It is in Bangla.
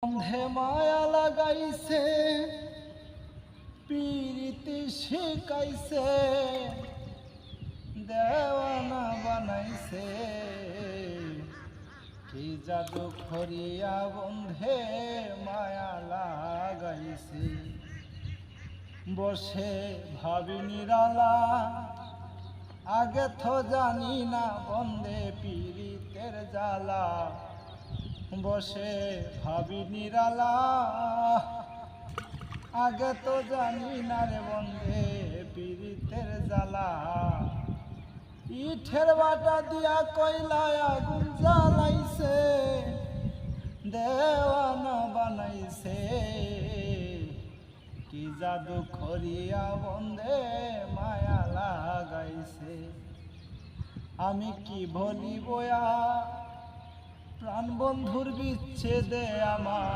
বন্ধে মায়া লাগাইছে, পীরিতি শিখাইছে, দেওয়ানা বানাইছে। কি জাদু খরিয়া বন্ধে মায়া লাগাইছে। বসে ভাবি নিরালা, আগে তো জানি না বন্ধে পীরিতের জ্বালা। বসে ভাবি নিরালা, আগে তো জানি না রে বন্ধে পীরিতের জ্বালা। ইটের বাটা দিয়া কয়লায় আগুন জ্বালাইছে, দেওয়ানা বানাইছে। কি জাদু খরিয়া বন্ধে মায়া লাগাইছে। আমি কি বলিব প্রাণ বন্ধুর বিচ্ছেদে আমার।